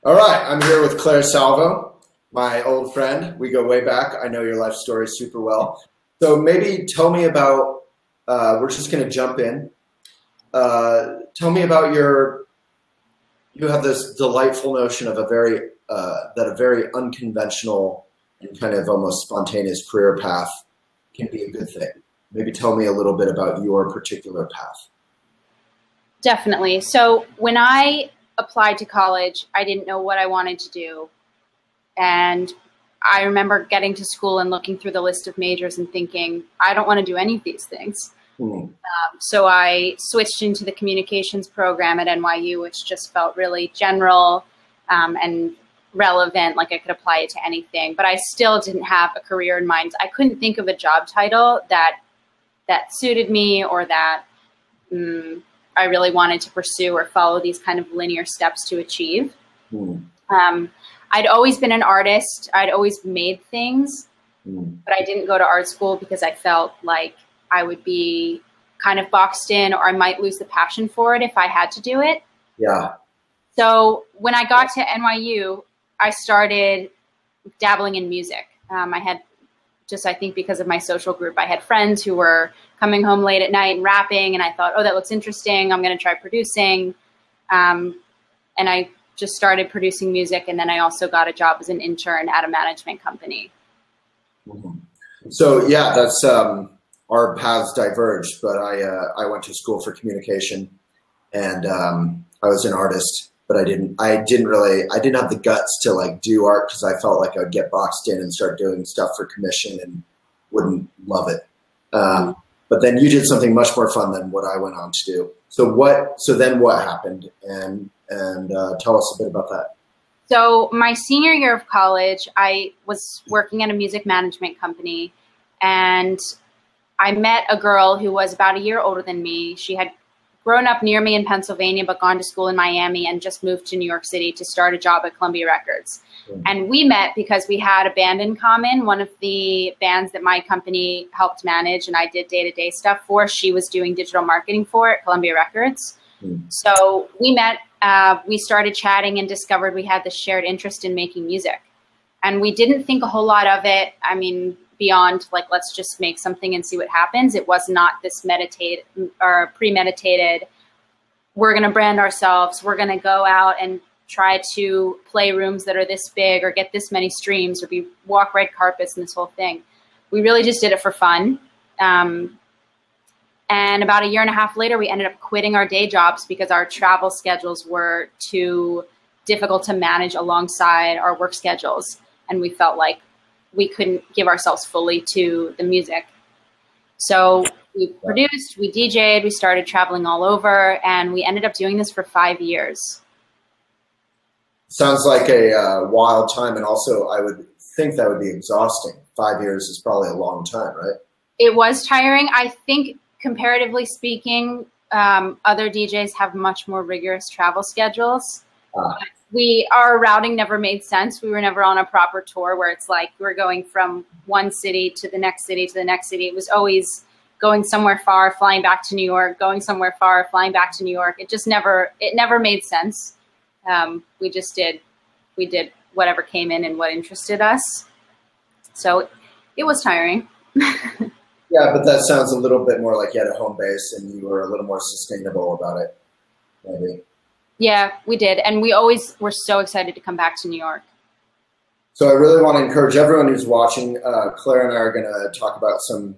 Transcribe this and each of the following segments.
All right, I'm here with Claire Salvo, my old friend. We go way back. I know your life story super well. So maybe tell me about, we're just going to jump in. Tell me about you have this delightful notion of that a very unconventional and kind of almost spontaneous career path can be a good thing. Maybe tell me a little bit about your particular path. Definitely. So when I applied to college, I didn't know what I wanted to do. And I remember getting to school and looking through the list of majors and thinking, I don't want to do any of these things. So I switched into the communications program at NYU, which just felt really general and relevant, like I could apply it to anything. But I still didn't have a career in mind. I couldn't think of a job title that suited me or that I really wanted to pursue or follow these kind of linear steps to achieve. I'd always been an artist. I'd always made things, but I didn't go to art school because I felt like I would be kind of boxed in, or I might lose the passion for it if I had to do it. Yeah. So when I got to NYU, I started dabbling in music. I had just, I think because of my social group, I had friends who were coming home late at night and rapping, and I thought, oh, that looks interesting. I'm going to try producing. And I just started producing music, and then I also got a job as an intern at a management company. So yeah, that's our paths diverged, but I went to school for communication, and I was an artist, but I didn't have the guts to like do art because I felt like I'd get boxed in and start doing stuff for commission and wouldn't love it. But then you did something much more fun than what I went on to do. So then what happened? And tell us a bit about that. So my senior year of college, I was working at a music management company, and I met a girl who was about a year older than me. She had grown up near me in Pennsylvania, but gone to school in Miami and just moved to New York City to start a job at Columbia Records. And we met because we had a band in common. One of the bands that my company helped manage and I did day-to-day stuff for, she was doing digital marketing for at Columbia Records. So we met, we started chatting and discovered we had this shared interest in making music. And we didn't think a whole lot of it. I mean, beyond like, let's just make something and see what happens. It was not this meditated or premeditated, we're going to brand ourselves. We're going to go out and try to play rooms that are this big or get this many streams or walk red carpets and this whole thing. We really just did it for fun. And about a year and a half later, we ended up quitting our day jobs because our travel schedules were too difficult to manage alongside our work schedules. And we felt like we couldn't give ourselves fully to the music. So we produced, we DJ'd, we started traveling all over, and we ended up doing this for 5 years. Sounds like a wild time, and also I would think that would be exhausting. 5 years is probably a long time, right? It was tiring. I think comparatively speaking, other DJs have much more rigorous travel schedules. Our routing never made sense. We were never on a proper tour where it's like we're going from one city to the next city to the next city. It was always going somewhere far, flying back to New York, going somewhere far, flying back to New York. It never made sense. We did whatever came in and what interested us. So it was tiring. Yeah, but that sounds a little bit more like you had a home base and you were a little more sustainable about it, maybe. Yeah, we did. And we always were so excited to come back to New York. So I really want to encourage everyone who's watching. Claire and I are going to talk about some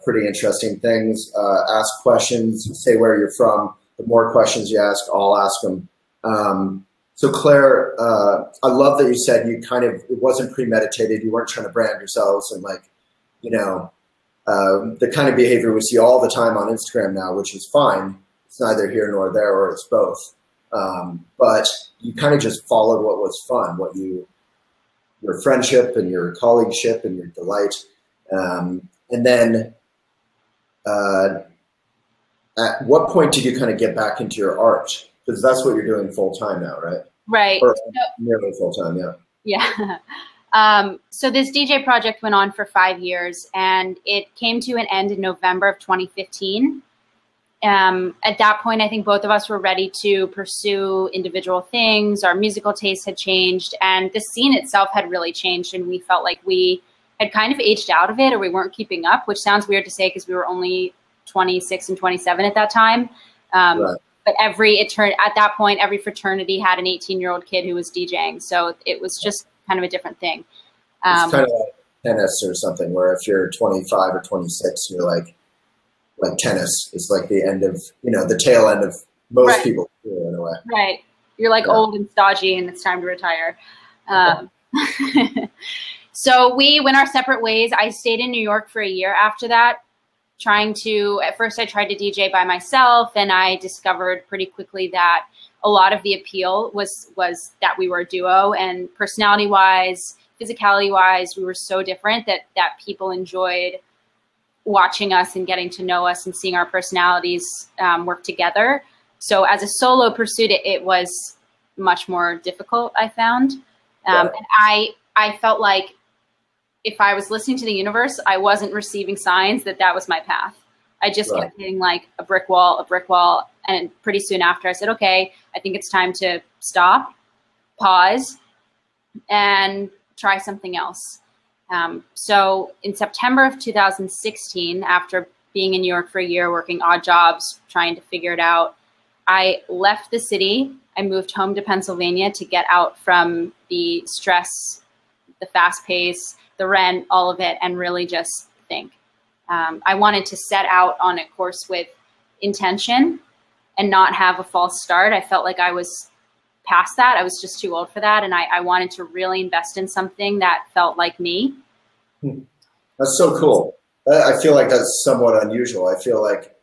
pretty interesting things. Ask questions, say where you're from. The more questions you ask, I'll ask them. So Claire, I love that you said it wasn't premeditated. You weren't trying to brand yourselves and the kind of behavior we see all the time on Instagram now, which is fine. It's neither here nor there, or it's both. But you kind of just followed what was fun, your friendship and your colleagueship and your delight. And then at what point did you kind of get back into your art? Because that's what you're doing full time now, right? Right. Or nearly full time, yeah. Yeah. So this DJ project went on for 5 years, and it came to an end in November of 2015. At that point, I think both of us were ready to pursue individual things. Our musical tastes had changed, and the scene itself had really changed, and we felt like we had kind of aged out of it, or we weren't keeping up, which sounds weird to say because we were only 26 and 27 at that time. Right. But at that point, every fraternity had an 18-year-old kid who was DJing, so it was just kind of a different thing. It's kind of like tennis or something, where if you're 25 or 26, you're like tennis is like the end of, the tail end of most people in a way. Right. You're like old and stodgy and it's time to retire. So we went our separate ways. I stayed in New York for a year after that, at first I tried to DJ by myself, and I discovered pretty quickly that a lot of the appeal was that we were a duo, and personality wise, physicality wise, we were so different that people enjoyed watching us and getting to know us and seeing our personalities work together. So as a solo pursuit, it was much more difficult, I found. And I felt like if I was listening to the universe, I wasn't receiving signs that was my path. I just kept hitting like a brick wall. And pretty soon after I said, okay, I think it's time to stop, pause, and try something else. So in September of 2016, after being in New York for a year, working odd jobs, trying to figure it out, I left the city. I moved home to Pennsylvania to get out from the stress, the fast pace, the rent, all of it, and really just think. I wanted to set out on a course with intention and not have a false start. I felt like I was past that. I was just too old for that. And I wanted to really invest in something that felt like me. That's so cool. I feel like that's somewhat unusual. I feel like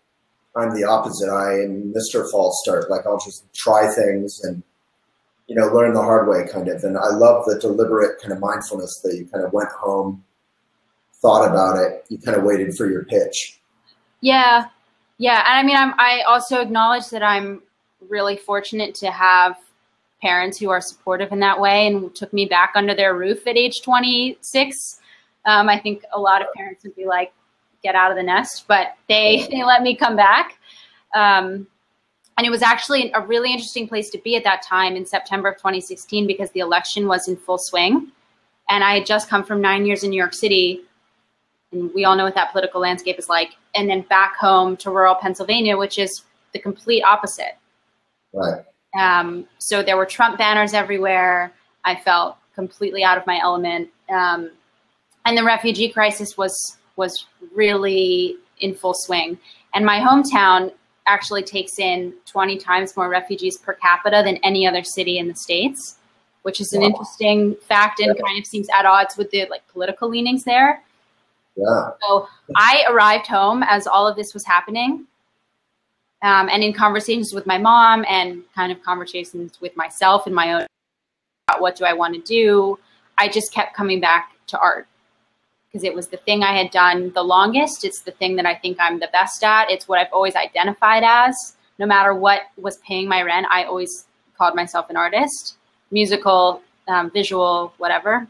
I'm the opposite. I am Mr. False Start. Like I'll just try things and, learn the hard way kind of. And I love the deliberate kind of mindfulness that you kind of went home, thought about it. You kind of waited for your pitch. Yeah. Yeah. And I mean, I also acknowledge that I'm really fortunate to have parents who are supportive in that way and took me back under their roof at age 26. I think a lot of parents would be like, get out of the nest, but they let me come back. And it was actually a really interesting place to be at that time in September of 2016 because the election was in full swing. And I had just come from 9 years in New York City, and we all know what that political landscape is like, and then back home to rural Pennsylvania, which is the complete opposite. Right. So there were Trump banners everywhere. I felt completely out of my element. And the refugee crisis was really in full swing. And my hometown actually takes in 20 times more refugees per capita than any other city in the States, which is an interesting fact and kind of seems at odds with the political leanings there. Yeah. So I arrived home as all of this was happening. And in conversations with my mom and kind of conversations with myself and my own, about what do I want to do, I just kept coming back to art because it was the thing I had done the longest. It's the thing that I think I'm the best at. It's what I've always identified as. No matter what was paying my rent, I always called myself an artist, musical, visual, whatever.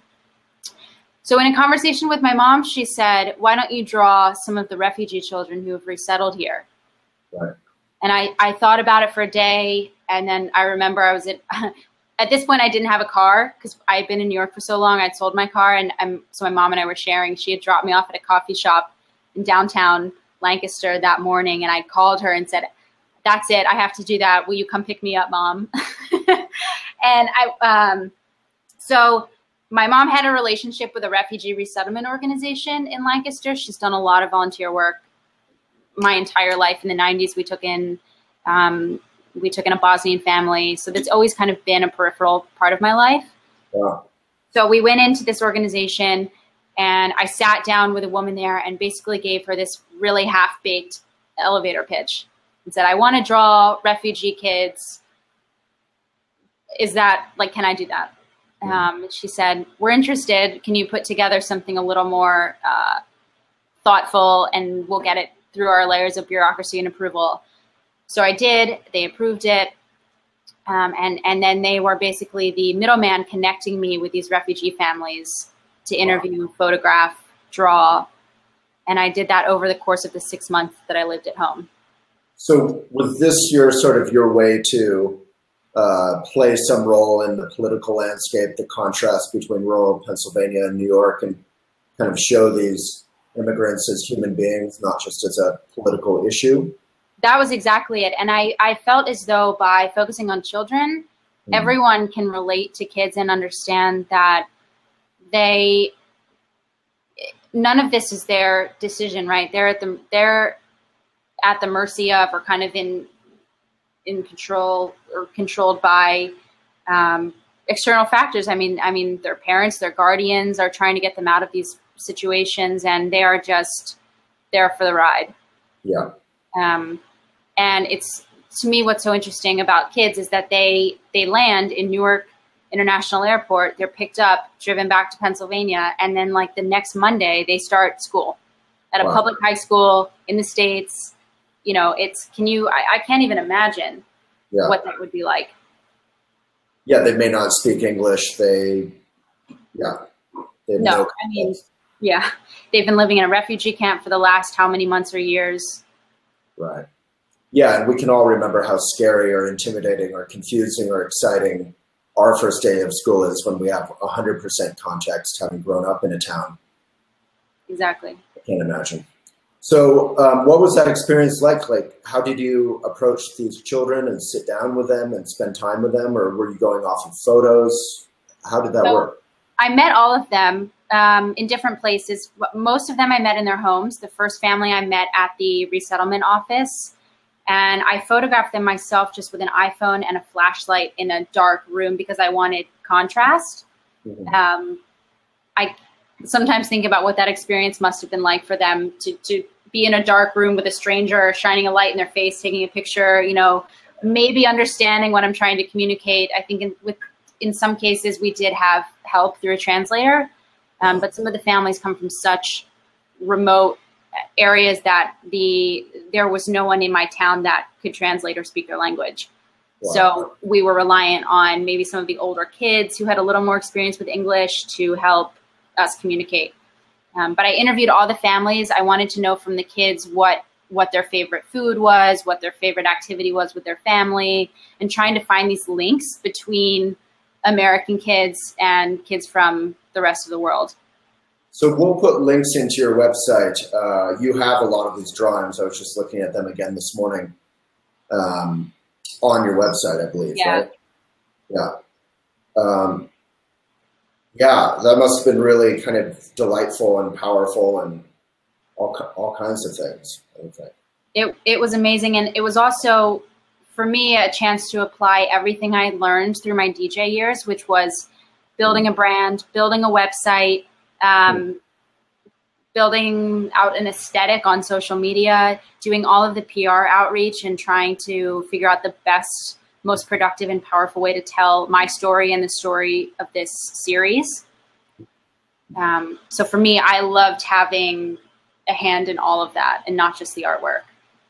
So in a conversation with my mom, she said, why don't you draw some of the refugee children who have resettled here? Right. And I thought about it for a day, and then I remember I was at this point I didn't have a car because I had been in New York for so long. I'd sold my car, and so my mom and I were sharing. She had dropped me off at a coffee shop in downtown Lancaster that morning, and I called her and said, that's it, I have to do that. Will you come pick me up, Mom? And so my mom had a relationship with a refugee resettlement organization in Lancaster. She's done a lot of volunteer work my entire life. In the 90s, we took in a Bosnian family. So that's always kind of been a peripheral part of my life. Wow. So we went into this organization, and I sat down with a woman there and basically gave her this really half-baked elevator pitch and said, I want to draw refugee kids. Is that, can I do that? She said, we're interested. Can you put together something a little more thoughtful, and we'll get it through our layers of bureaucracy and approval. So I did. They approved it. And then they were basically the middleman connecting me with these refugee families to interview, photograph, draw. And I did that over the course of the 6 months that I lived at home. So was this your sort of your way to play some role in the political landscape, the contrast between rural Pennsylvania and New York, and kind of show these immigrants as human beings, not just as a political issue? That was exactly it. And I felt as though by focusing on children, everyone can relate to kids and understand that none of this is their decision, right? They're at the mercy of, or kind of in control, or controlled by external factors. I mean, their parents, their guardians are trying to get them out of these situations, and they are just there for the ride. Yeah. And it's, to me, what's so interesting about kids is that they land in Newark International Airport, they're picked up, driven back to Pennsylvania, and then like the next Monday they start school at a public high school in the States. You know, I can't even imagine what that would be like. Yeah, they may not speak English. They've been living in a refugee camp for the last how many months or years. Right. Yeah, and we can all remember how scary or intimidating or confusing or exciting our first day of school is when we have 100% context, having grown up in a town. Exactly. I can't imagine. So what was that experience like? Like, how did you approach these children and sit down with them and spend time with them? Or were you going off of photos? How did that work? I met all of them in different places. Most of them I met in their homes. The first family I met at the resettlement office. And I photographed them myself just with an iPhone and a flashlight in a dark room because I wanted contrast. Mm-hmm. I sometimes think about what that experience must have been like for them to be in a dark room with a stranger shining a light in their face, taking a picture, you know, maybe understanding what I'm trying to communicate. I think in some cases we did have help through a translator, but some of the families come from such remote areas that there was no one in my town that could translate or speak their language. Wow. So we were reliant on maybe some of the older kids who had a little more experience with English to help us communicate. But I interviewed all the families. I wanted to know from the kids what their favorite food was, what their favorite activity was with their family, and trying to find these links between American kids and kids from the rest of the world. So we'll put links into your website. You have a lot of these drawings. I was just looking at them again this morning on your website, I believe, right? Yeah. Yeah, that must have been really kind of delightful and powerful and all kinds of things, I would think. It was amazing. And it was also, for me, a chance to apply everything I learned through my DJ years, which was building a brand, building a website, building out an aesthetic on social media, doing all of the PR outreach and trying to figure out the best, most productive and powerful way to tell my story and the story of this series. So for me, I loved having a hand in all of that and not just the artwork.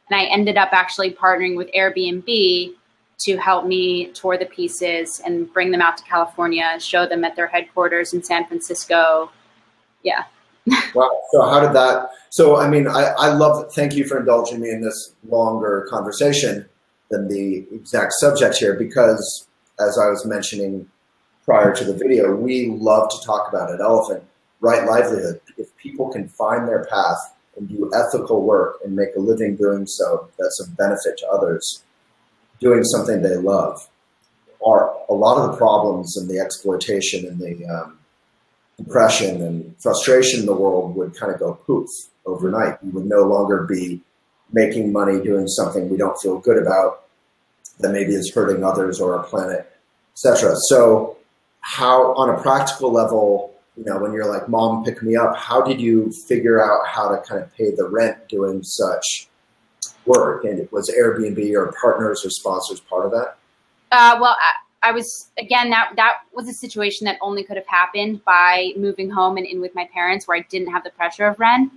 And I ended up actually partnering with Airbnb to help me tour the pieces and bring them out to California, show them at their headquarters in San Francisco. Yeah. Wow. So how did that, so I mean, I love, thank you for indulging me in this longer conversation than the exact subject here, because as I was mentioning prior to the video, we love to talk about at Elephant, right livelihood. If people can find their path and do ethical work and make a living doing so, that's a benefit to others, doing something they love, are a lot of the problems and the exploitation and the depression and frustration in the world would kind of go poof overnight. We would no longer be making money doing something we don't feel good about that maybe is hurting others or our planet, etc. So how, on a practical level, you know, when you're like, Mom, pick me up, how did you figure out how to kind of pay the rent doing such work? And was Airbnb or partners or sponsors part of that? Well, I was, again, that was a situation that only could have happened by moving home and in with my parents where I didn't have the pressure of rent.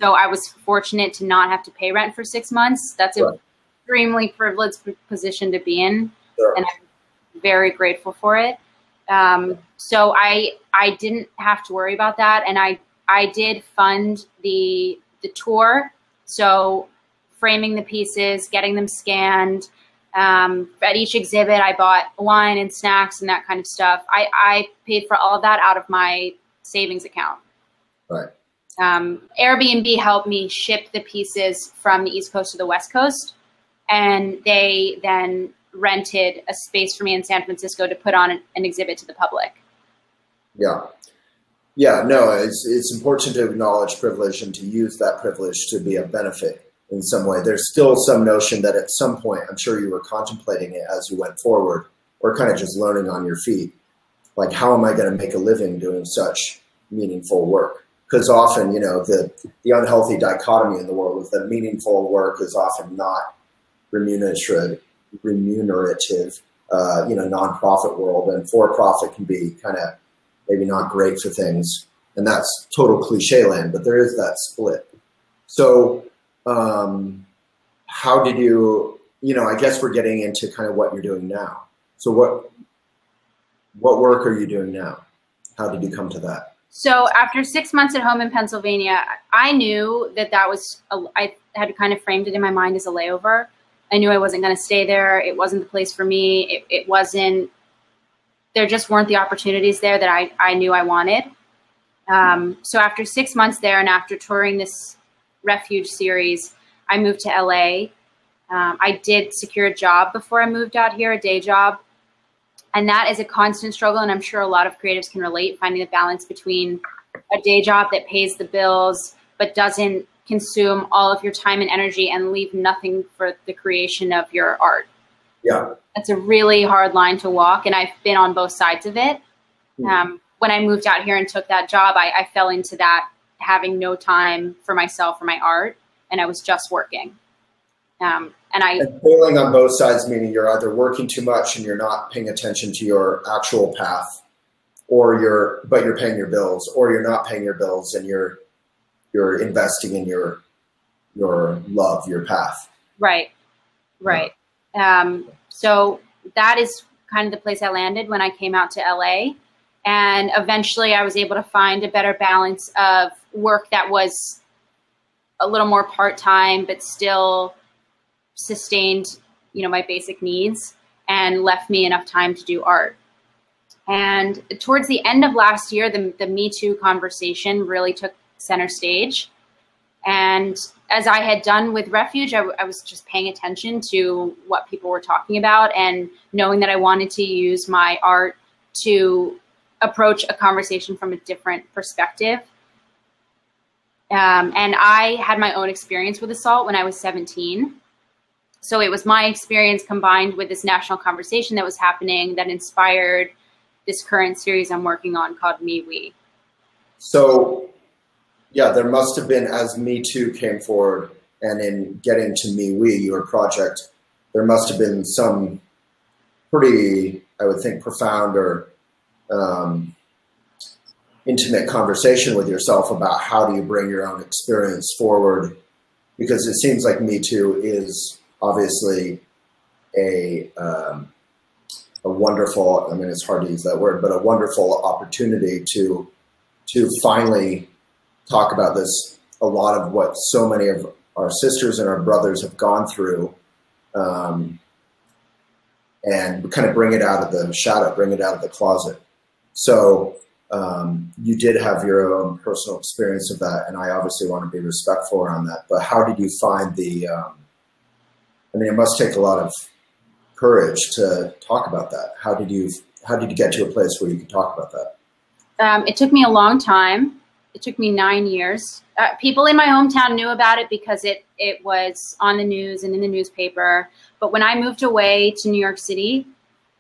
So I was fortunate to not have to pay rent for 6 months. That's an extremely privileged position to be in. Sure. And I'm very grateful for it. So I didn't have to worry about that. And I did fund the tour. So framing the pieces, getting them scanned. At each exhibit, I bought wine and snacks and that kind of stuff. I paid for all of that out of my savings account. Right. Airbnb helped me ship the pieces from the East Coast to the West Coast, and they then rented a space for me in San Francisco to put on an exhibit to the public. Yeah. Yeah, no, it's important to acknowledge privilege and to use that privilege to be a benefit in some way. There's still some notion that at some point, I'm sure you were contemplating it as you went forward, or kind of just learning on your feet. Like, how am I going to make a living doing such meaningful work? Because often, you know, the unhealthy dichotomy in the world is that meaningful work is often not remunerative, nonprofit world, and for-profit can be kind of maybe not great for things. And that's total cliche land, but there is that split. So how did you, I guess we're getting into kind of what you're doing now. So what work are you doing now? How did you come to that? So after 6 months at home in Pennsylvania, I knew that I had kind of framed it in my mind as a layover. I knew I wasn't going to stay there. It wasn't the place for me. It wasn't, there just weren't the opportunities there that I knew I wanted. So after 6 months there and after touring this Refuge series, I moved to LA. I did secure a job before I moved out here, a day job. And that is a constant struggle. And I'm sure a lot of creatives can relate, finding the balance between a day job that pays the bills, but doesn't consume all of your time and energy and leave nothing for the creation of your art. Yeah. That's a really hard line to walk. And I've been on both sides of it. When I moved out here and took that job, I fell into that, having no time for myself or my art. And I was just working. And failing on both sides, meaning you're either working too much and you're not paying attention to your actual path, but you're paying your bills, or you're not paying your bills and you're investing in your love, your path. Right. So that is kind of the place I landed when I came out to LA. And eventually I was able to find a better balance of work that was a little more part-time, but still sustained, my basic needs and left me enough time to do art. And towards the end of last year, the Me Too conversation really took center stage. And as I had done with Refuge, I was just paying attention to what people were talking about and knowing that I wanted to use my art to approach a conversation from a different perspective. And I had my own experience with assault when I was 17. So it was my experience combined with this national conversation that was happening that inspired this current series I'm working on called Me We. So, yeah, there must have been, as Me Too came forward and in getting to Me We, your project, there must have been some pretty, I would think, profound or intimate conversation with yourself about how do you bring your own experience forward, because it seems like Me Too is obviously a wonderful, it's hard to use that word, but a wonderful opportunity to finally talk about this, a lot of what so many of our sisters and our brothers have gone through, and kind of bring it out of the shadow, bring it out of the closet. So you did have your own personal experience of that, and I obviously want to be respectful around that. But how did you find the, it must take a lot of courage to talk about that. How did you get to a place where you could talk about that? It took me a long time. It took me 9 years. People in my hometown knew about it because it was on the news and in the newspaper. But when I moved away to New York City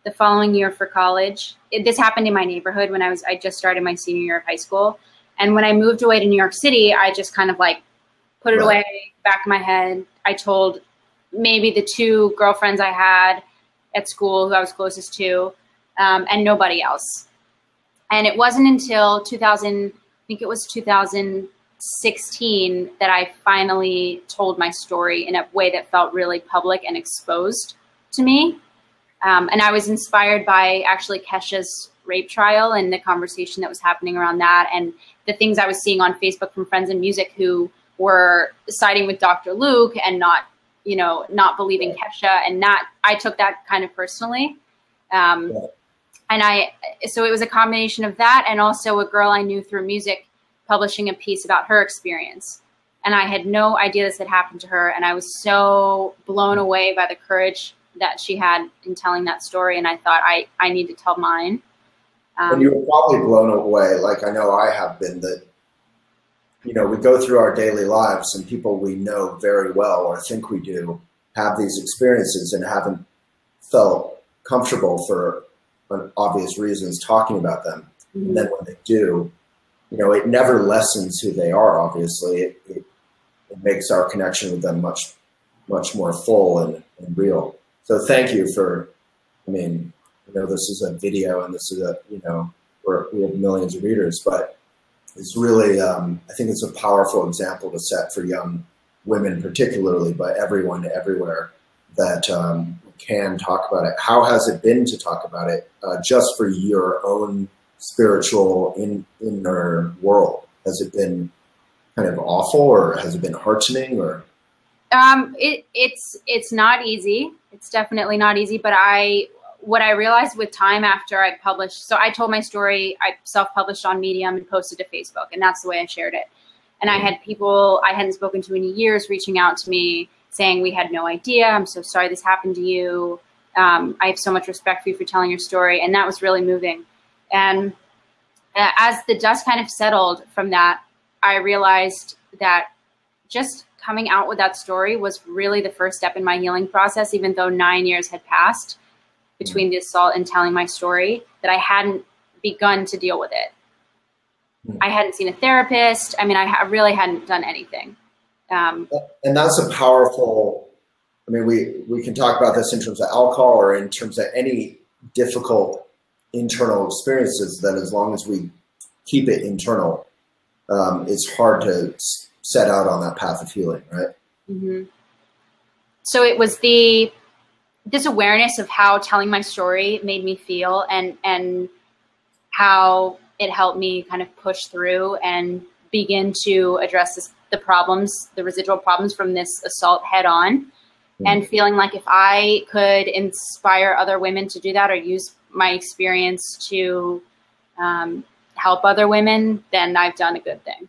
the following year for college, this happened in my neighborhood when I just started my senior year of high school. And when I moved away to New York City, I just kind of put it away, back of my head. I told maybe the 2 girlfriends I had at school who I was closest to, and nobody else. And it wasn't until 2016 that I finally told my story in a way that felt really public and exposed to me. And I was inspired by actually Kesha's rape trial and the conversation that was happening around that, and the things I was seeing on Facebook from friends in music who were siding with Dr. Luke and not, not believing Kesha, and I took that kind of personally. So it was a combination of that, and also a girl I knew through music publishing a piece about her experience. And I had no idea this had happened to her. And I was so blown away by the courage that she had in telling that story. And I thought, I need to tell mine. And you were probably blown away, like I know I have been, that, we go through our daily lives and people we know very well or think we do have these experiences and haven't felt comfortable for obvious reasons talking about them. Mm-hmm. And then when they do, it never lessens who they are, obviously. It makes our connection with them much, much more full and real. So thank you for, this is a video and this is we have millions of readers, but it's really, I think it's a powerful example to set for young women particularly, but everyone everywhere, that can talk about it. How has it been to talk about it just for your own spiritual inner world? Has it been kind of awful, or has it been heartening, or? It's not easy. It's definitely not easy, but what I realized with time after I published, so I told my story, I self-published on Medium and posted to Facebook, and that's the way I shared it. And I had people I hadn't spoken to in years reaching out to me saying, we had no idea. I'm so sorry this happened to you. I have so much respect for you for telling your story. And that was really moving. And as the dust kind of settled from that, I realized that just coming out with that story was really the first step in my healing process, even though 9 years had passed between the assault and telling my story, that I hadn't begun to deal with it. I hadn't seen a therapist. I really hadn't done anything. And that's a powerful, we can talk about this in terms of alcohol or in terms of any difficult internal experiences, that as long as we keep it internal, it's hard to set out on that path of healing, right? Mm-hmm. So it was this awareness of how telling my story made me feel, and how it helped me kind of push through and begin to address the residual problems from this assault head on. Mm-hmm. And feeling like if I could inspire other women to do that, or use my experience to help other women, then I've done a good thing.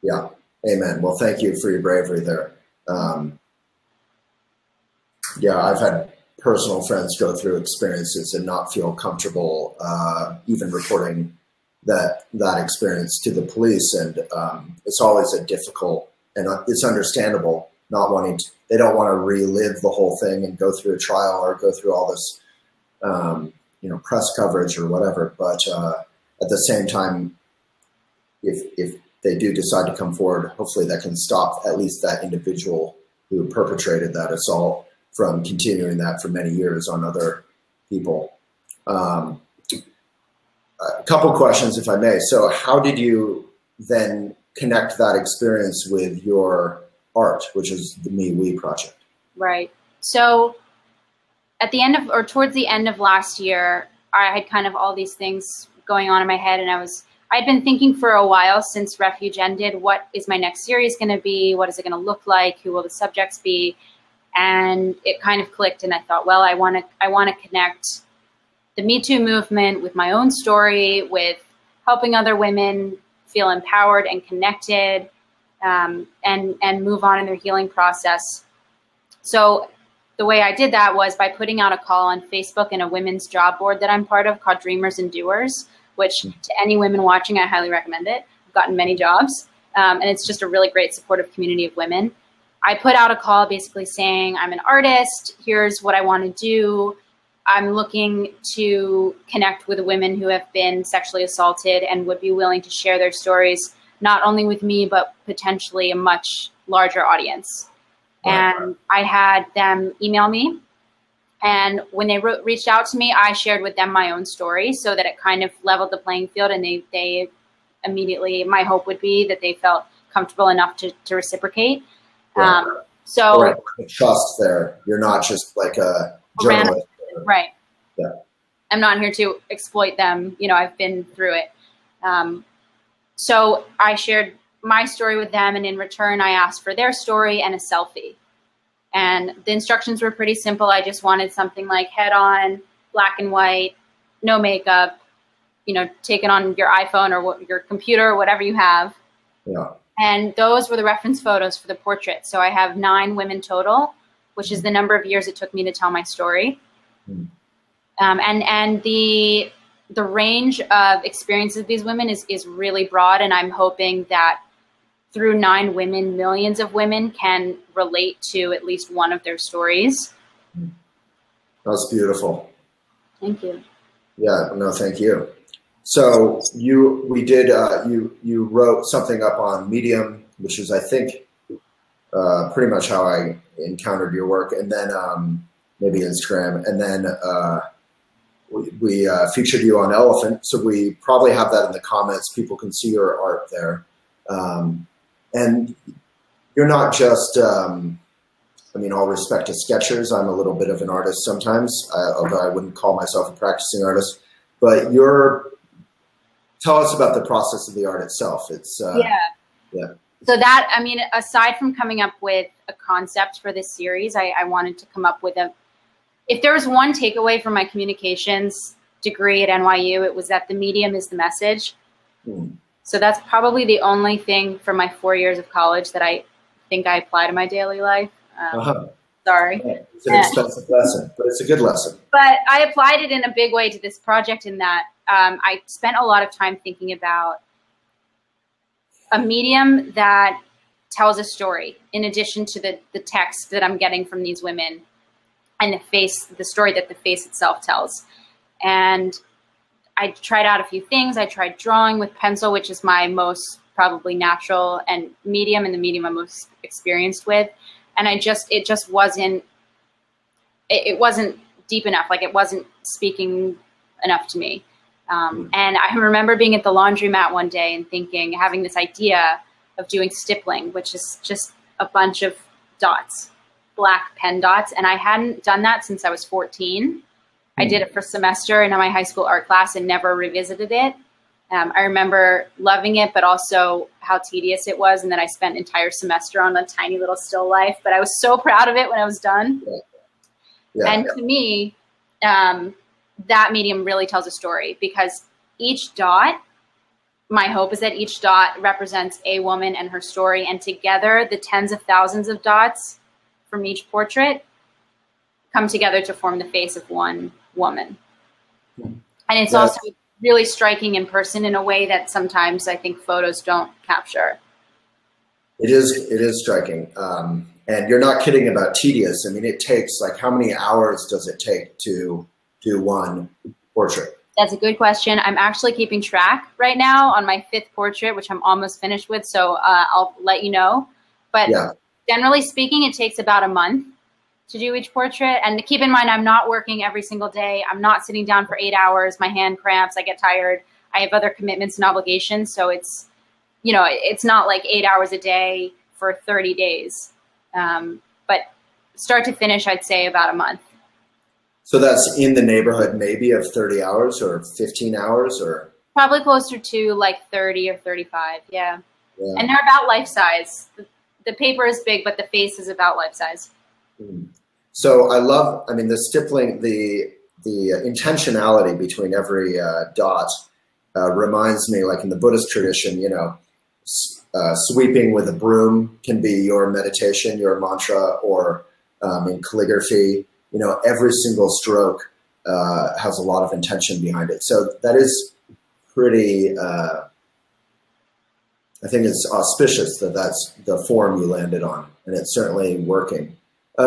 Yeah. Amen. Well, thank you for your bravery there. I've had personal friends go through experiences and not feel comfortable even reporting that experience to the police. And it's always a difficult, and it's understandable, they don't want to relive the whole thing and go through a trial or go through all this, press coverage or whatever. But at the same time, if they do decide to come forward, hopefully that can stop at least that individual who perpetrated that assault from continuing that for many years on other people. A couple questions, if I may. So how did you then connect that experience with your art, which is the Me We project? Right. So at the end of, or towards the end of last year, I had kind of all these things going on in my head, and I'd been thinking for a while since Refuge ended, what is my next series going to be? What is it going to look like? Who will the subjects be? And it kind of clicked, and I thought, well, I want to connect the Me Too movement with my own story, with helping other women feel empowered and connected, and move on in their healing process. So the way I did that was by putting out a call on Facebook and a women's job board that I'm part of called Dreamers and Doers, which to any women watching, I highly recommend it. I've gotten many jobs, and it's just a really great supportive community of women. I put out a call basically saying, I'm an artist, here's what I want to do. I'm looking to connect with women who have been sexually assaulted and would be willing to share their stories, not only with me, but potentially a much larger audience. Right. And I had them email me. And when they reached out to me, I shared with them my own story so that it kind of leveled the playing field. And they immediately, my hope would be that they felt comfortable enough to reciprocate. Right. Right. The trust there. You're not just like a journalist. Right. Yeah. I'm not here to exploit them. I've been through it. So I shared my story with them, and in return, I asked for their story and a selfie. And the instructions were pretty simple. I just wanted something like head on, black and white, no makeup, you know, taken on your iPhone or your computer or whatever you have. Yeah. And those were the reference photos for the portrait. So I have 9 women total, which is the number of years it took me to tell my story. Mm. And the range of experiences of these women is really broad, and I'm hoping that through 9 women, millions of women can relate to at least one of their stories. That's beautiful. Thank you. Yeah, no, thank you. So you wrote something up on Medium, which is, I think, pretty much how I encountered your work, and then maybe Instagram, and then we featured you on Elephant, so we probably have that in the comments. People can see your art there. And you're not just, I mean, all respect to sketchers. I'm a little bit of an artist sometimes, although I wouldn't call myself a practicing artist. But tell us about the process of the art itself. It's yeah. So that, I mean, aside from coming up with a concept for this series, I wanted to come up with if there was one takeaway from my communications degree at NYU, it was that the medium is the message. Hmm. So that's probably the only thing from my 4 years of college that I think I apply to my daily life. Sorry. It's an expensive lesson, but it's a good lesson. But I applied it in a big way to this project in that I spent a lot of time thinking about a medium that tells a story in addition to the text that I'm getting from these women and the story that the face itself tells. And I tried out a few things. I tried drawing with pencil, which is my most probably natural and the medium I'm most experienced with. And it just wasn't deep enough. Like, it wasn't speaking enough to me. And I remember being at the laundromat one day and having this idea of doing stippling, which is just a bunch of dots, black pen dots. And I hadn't done that since I was 14. I did it for a semester in my high school art class and never revisited it. I remember loving it, but also how tedious it was. And then I spent an entire semester on a tiny little still life, but I was so proud of it when I was done. To me, that medium really tells a story, because each dot, my hope is that each dot represents a woman and her story. And together, the tens of thousands of dots from each portrait come together to form the face of one woman. And it's also really striking in person in a way that sometimes I think photos don't capture. It is striking. And you're not kidding about tedious. I mean, it takes, like, how many hours does it take to do one portrait? That's a good question. I'm actually keeping track right now on my 5th portrait, which I'm almost finished with. So I'll let you know. But generally speaking, it takes about a month to do each portrait. And keep in mind, I'm not working every single day. I'm not sitting down for 8 hours. My hand cramps. I get tired. I have other commitments and obligations. So it's, you know, it's not like 8 hours a day for 30 days. But start to finish, I'd say about a month. So that's in the neighborhood maybe of 30 hours or 15 hours or? Probably closer to like 30 or 35, yeah. And they're about life size. The paper is big, but the face is about life size. So I mean, the stippling, the intentionality between every dot reminds me, like in the Buddhist tradition, you know, sweeping with a broom can be your meditation, your mantra, or in calligraphy, you know, every single stroke has a lot of intention behind it. So that is pretty, I think it's auspicious that that's the form you landed on, and it's certainly working.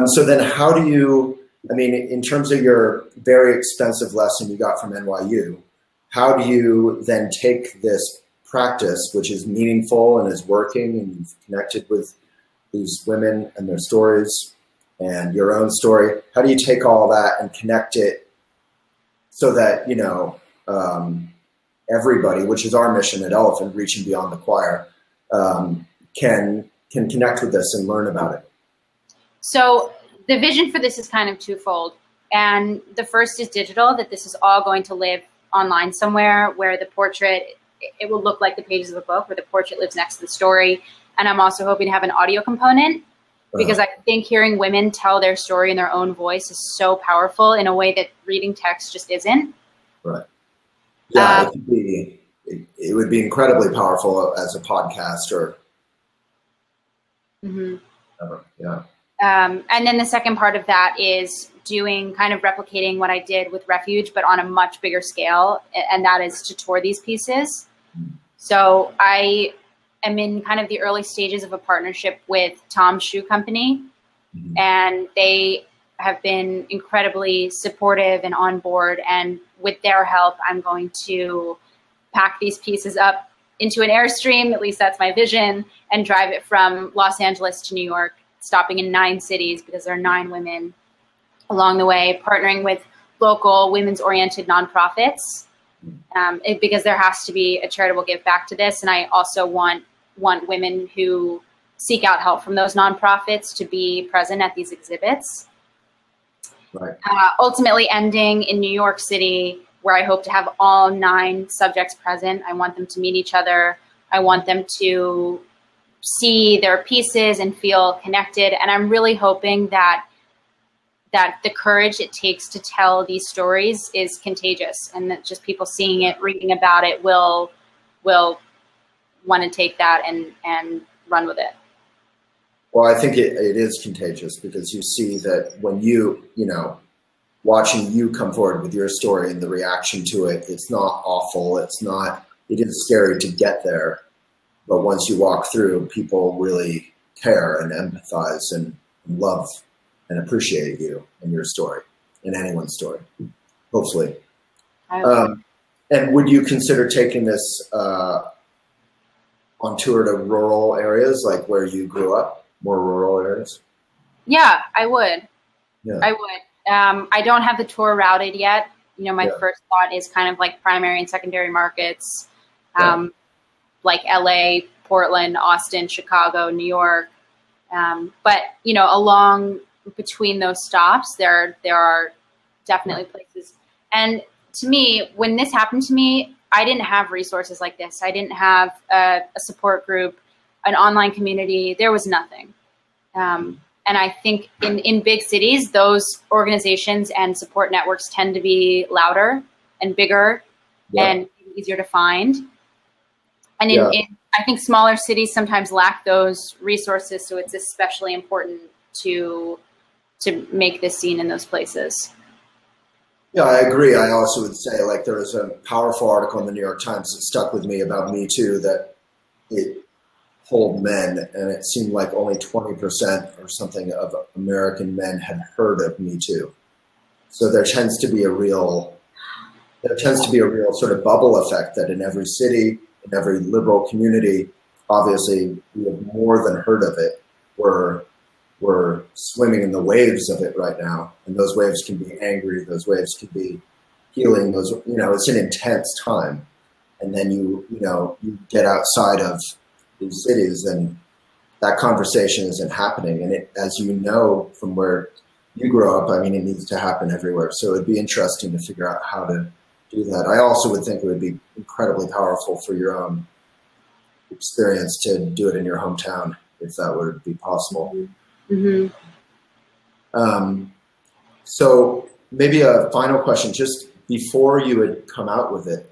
So then how do you, I mean, in terms of your very expensive lesson you got from NYU, how do you then take this practice, which is meaningful and is working, and you've connected with these women and their stories and your own story, how do you take all that and connect it so that, you know, everybody, which is our mission at Elephant, reaching beyond the choir, can connect with this and learn about it? So the vision for this is kind of twofold. And the first is digital, that this is all going to live online somewhere, where the portrait it will look like the pages of a book where the portrait lives next to the story. And I'm also hoping to have an audio component, because I think hearing women tell their story in their own voice is so powerful in a way that reading text just isn't. Right. Yeah, it would be incredibly powerful as a podcast or whatever. Yeah. And then the second part of that is doing kind of replicating what I did with Refuge, but on a much bigger scale. And that is to tour these pieces. So I am in kind of the early stages of a partnership with Tom's Shoe Company, and they have been incredibly supportive and on board. And with their help, I'm going to pack these pieces up into an Airstream, at least that's my vision, and drive it from Los Angeles to New York, stopping in 9 cities because there are 9 women along the way, partnering with local women's-oriented nonprofits, because there has to be a charitable give back to this. And I also want women who seek out help from those nonprofits to be present at these exhibits. Right. Ultimately ending in New York City, where I hope to have all 9 subjects present. I want them to meet each other. I want them to see their pieces and feel connected. And I'm really hoping that the courage it takes to tell these stories is contagious, and that just people seeing it, reading about it will want to take that and run with it. Well, I think it is contagious, because you see that when watching you come forward with your story and the reaction to it, it's not awful. It is scary to get there. But once you walk through, people really care and empathize and love and appreciate you and your story and anyone's story, hopefully. And would you consider taking this on tour to rural areas, like where you grew up, more rural areas? Yeah, I would. Yeah. I would. I don't have the tour routed yet. My first thought is kind of like primary and secondary markets, like LA, Portland, Austin, Chicago, New York. But along between those stops, there are definitely places. And to me, when this happened to me, I didn't have resources like this. I didn't have a support group, an online community. There was nothing. And I think in big cities, those organizations and support networks tend to be louder and bigger and easier to find. And I think smaller cities sometimes lack those resources, so it's especially important to make this seen in those places. Yeah, I agree. I also would say, like, there was a powerful article in the New York Times that stuck with me about Me Too, that it polled men, and it seemed like only 20% or something of American men had heard of Me Too. So there tends to be a real sort of bubble effect that in every city, in every liberal community, obviously we have more than heard of it. We're swimming in the waves of it right now, and those waves can be angry. Those waves can be healing. It's an intense time, and then you get outside of these cities, and that conversation isn't happening. And as you know from where you grow up, I mean, it needs to happen everywhere. So it'd be interesting to figure out how to do that. I also would think it would be incredibly powerful for your own experience to do it in your hometown, if that would be possible. Mm-hmm. So maybe a final question, just before you had come out with it,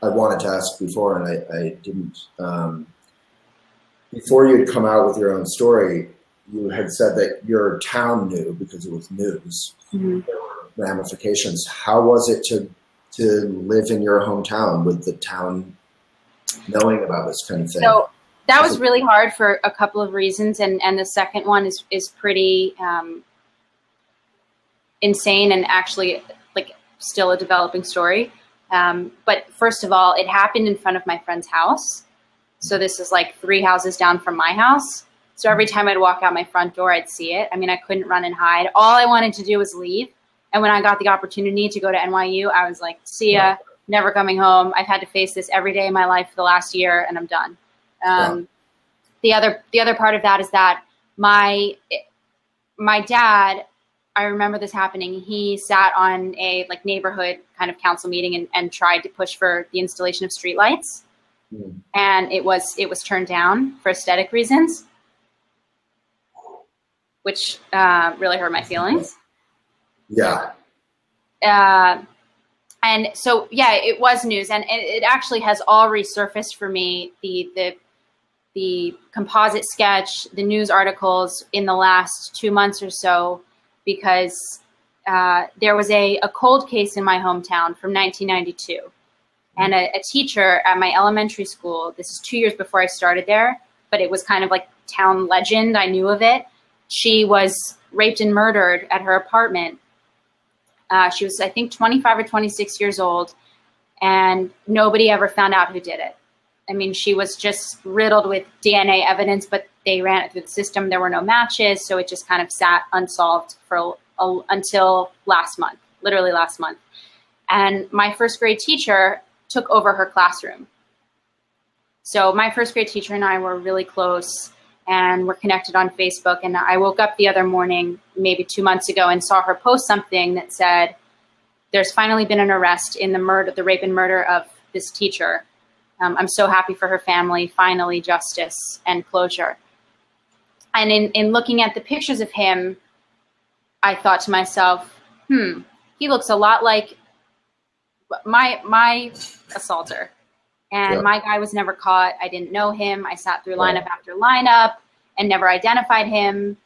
I wanted to ask before, and I didn't. Before you had come out with your own story, you had said that your town knew because it was news. Mm-hmm. There were ramifications. How was it to live in your hometown with the town knowing about this kind of thing? So that was really hard for a couple of reasons, and the second one is pretty insane and actually like still a developing story. But first of all, it happened in front of my friend's house. So this is like 3 houses down from my house. So every time I'd walk out my front door, I'd see it. I mean, I couldn't run and hide. All I wanted to do was leave. And when I got the opportunity to go to NYU, I was like, see ya, never coming home. I've had to face this every day of my life for the last year, and I'm done. The other part of that is that my dad, I remember this happening. He sat on a like neighborhood kind of council meeting and tried to push for the installation of streetlights, and it was turned down for aesthetic reasons, which really hurt my feelings. Yeah. And so, yeah, it was news, and it actually has all resurfaced for me. The composite sketch, the news articles in the last 2 months or so, because there was a cold case in my hometown from 1992. And a teacher at my elementary school, this is 2 years before I started there, but it was kind of like town legend. I knew of it. She was raped and murdered at her apartment. She was, I think, 25 or 26 years old, and nobody ever found out who did it. I mean, she was just riddled with DNA evidence, but they ran it through the system. There were no matches, so it just kind of sat unsolved for until last month, literally last month. And my first grade teacher took over her classroom. So my first grade teacher and I were really close, and we're connected on Facebook. And I woke up the other morning, maybe 2 months ago, and saw her post something that said, "There's finally been an arrest in the rape and murder of this teacher. I'm so happy for her family. Finally, justice and closure." And in looking at the pictures of him, I thought to myself, he looks a lot like my assaulter. And my guy was never caught. I didn't know him. I sat through lineup after lineup and never identified him.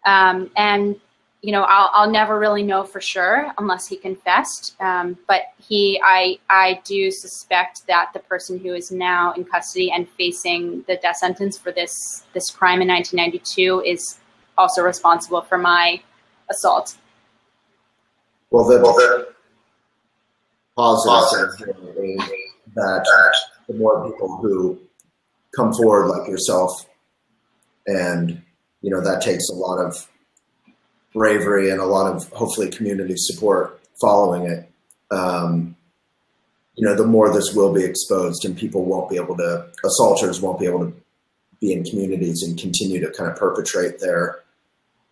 And you know, I'll never really know for sure unless he confessed. But I do suspect that the person who is now in custody and facing the death sentence for this crime in 1992 is also responsible for my assault. Well, the positive is that the more people who come forward like yourself, and you know, that takes a lot of bravery and a lot of hopefully community support following it. You know, the more this will be exposed, and people won't be able to, assaulters won't be able to be in communities and continue to kind of perpetrate their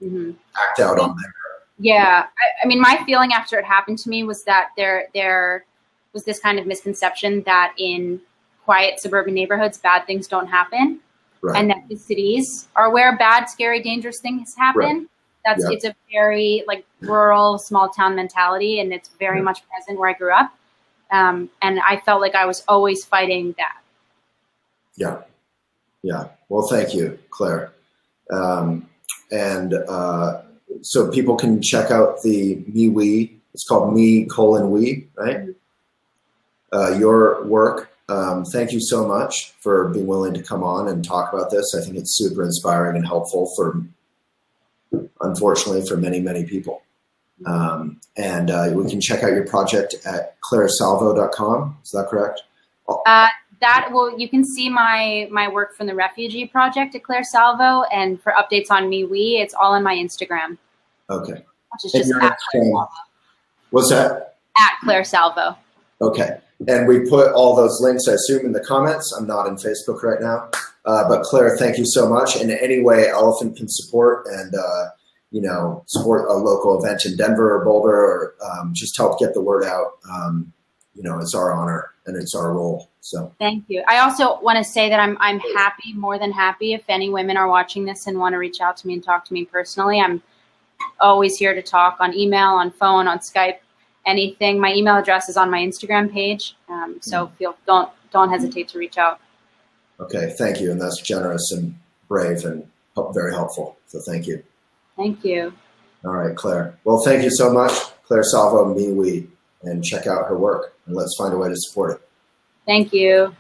act out on there. Yeah, I mean, my feeling after it happened to me was that there was this kind of misconception that in quiet suburban neighborhoods, bad things don't happen, and that the cities are where bad, scary, dangerous things happen. It's a very like rural, small town mentality, and it's very much present where I grew up. And I felt like I was always fighting that. Yeah. Yeah. Well, thank you, Claire. So people can check out the Me-We. It's called Me:We, right? Your work. Thank you so much for being willing to come on and talk about this. I think it's super inspiring and helpful unfortunately, for many, many people. We can check out your project at clairesalvo.com. Is that correct? You can see my work from the refugee project at Claire Salvo, and for updates on Me-We, it's all on my Instagram. Okay. Which is just at Claire Salvo. What's that? At Claire Salvo. Okay. And we put all those links, I assume, in the comments. I'm not in Facebook right now. But Claire, thank you so much. And any way Elephant can support and, support a local event in Denver or Boulder, or just help get the word out, it's our honor and it's our role. So thank you. I also want to say that I'm happy, more than happy, if any women are watching this and want to reach out to me and talk to me personally. I'm always here to talk on email, on phone, on Skype, anything. My email address is on my Instagram page. So don't hesitate to reach out. Okay. Thank you. And that's generous and brave and very helpful. So thank you. Thank you. All right, Claire. Well, thank you so much. Claire Salvo, Me-We, and check out her work, and let's find a way to support it. Thank you.